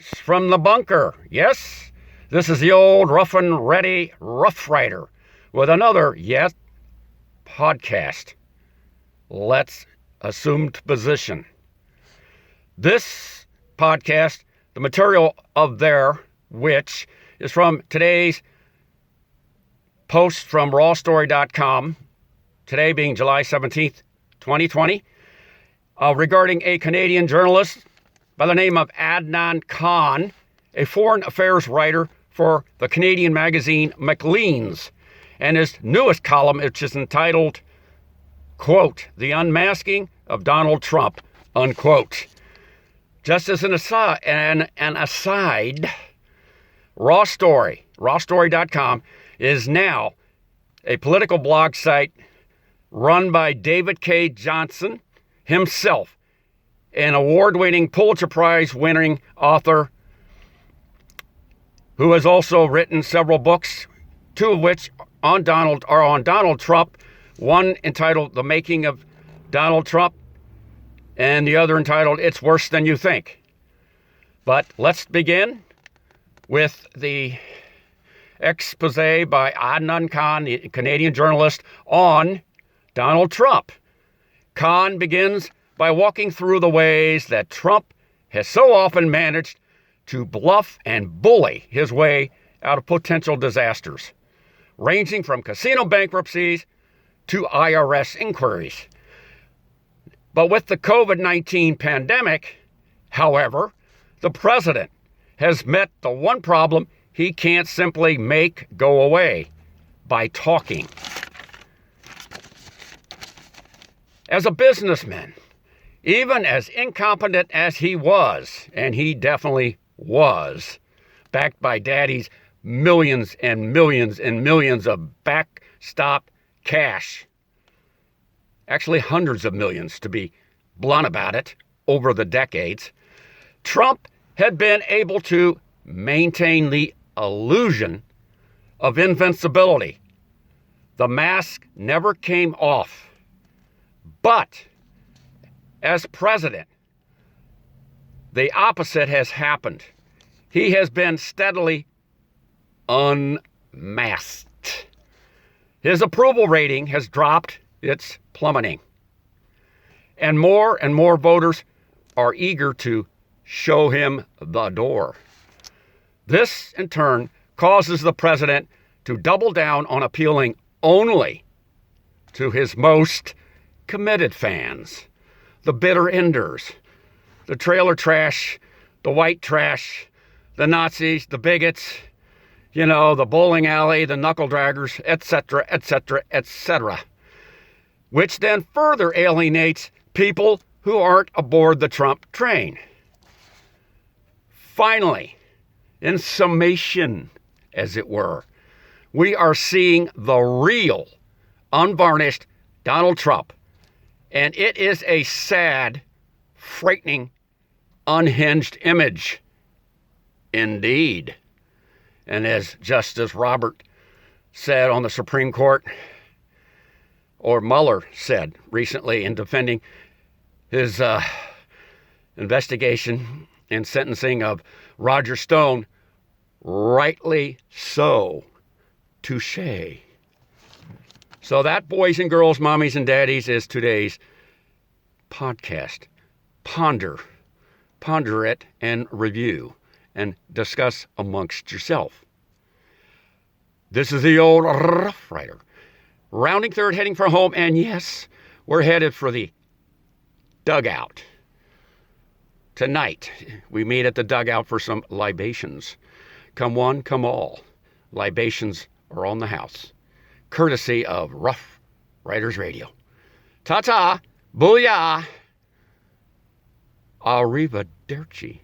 from the bunker. Yes, this is the old rough and ready Rough Rider with another yet podcast. Let's assumed position. This podcast, the material of there, which is from today's post from rawstory.com, today being July 17th, 2020, regarding a Canadian journalist by the name of Adnan Khan, a foreign affairs writer for the Canadian magazine Maclean's, and his newest column, which is entitled, quote, The Unmasking of Donald Trump, unquote. Just as an aside, rawstory.com is now a political blog site run by David K. Johnson himself, an award-winning Pulitzer Prize-winning author who has also written several books, two of which on Donald Trump, one entitled The Making of Donald Trump, and the other entitled It's Worse Than You Think. But let's begin with the expose by Adnan Khan, the Canadian journalist, on Donald Trump. Khan begins by walking through the ways that Trump has so often managed to bluff and bully his way out of potential disasters, ranging from casino bankruptcies to IRS inquiries. But with the COVID-19 pandemic, however, the president has met the one problem he can't simply make go away: by talking. As a businessman, even as incompetent as he was, and he definitely was, backed by Daddy's millions and millions and millions of backstop cash, actually hundreds of millions to be blunt about it, over the decades, Trump had been able to maintain the illusion of invincibility. The mask never came off. But as president, the opposite has happened. He has been steadily unmasked. His approval rating has dropped. It's plummeting. And more voters are eager to show him the door. This, in turn, causes the president to double down on appealing only to his most committed fans, the bitter enders, the trailer trash, the white trash, the Nazis, the bigots, the bowling alley, the knuckle draggers, etc., etc., etc., which then further alienates people who aren't aboard the Trump train. Finally, in summation, as it were, we are seeing the real, unvarnished Donald Trump. And it is a sad, frightening, unhinged image. Indeed. And as Justice Robert said on the Supreme Court, or Mueller said recently in defending his investigation and sentencing of Roger Stone, rightly so. Touché. So that, boys and girls, mommies and daddies, is today's podcast. Ponder it and review and discuss amongst yourself. This is the old Rough Rider, rounding third, heading for home, and yes, we're headed for the dugout. Tonight, we meet at the dugout for some libations. Come one, come all. Libations are on the house, courtesy of Rough Riders Radio. Ta-ta, booyah, arrivederci.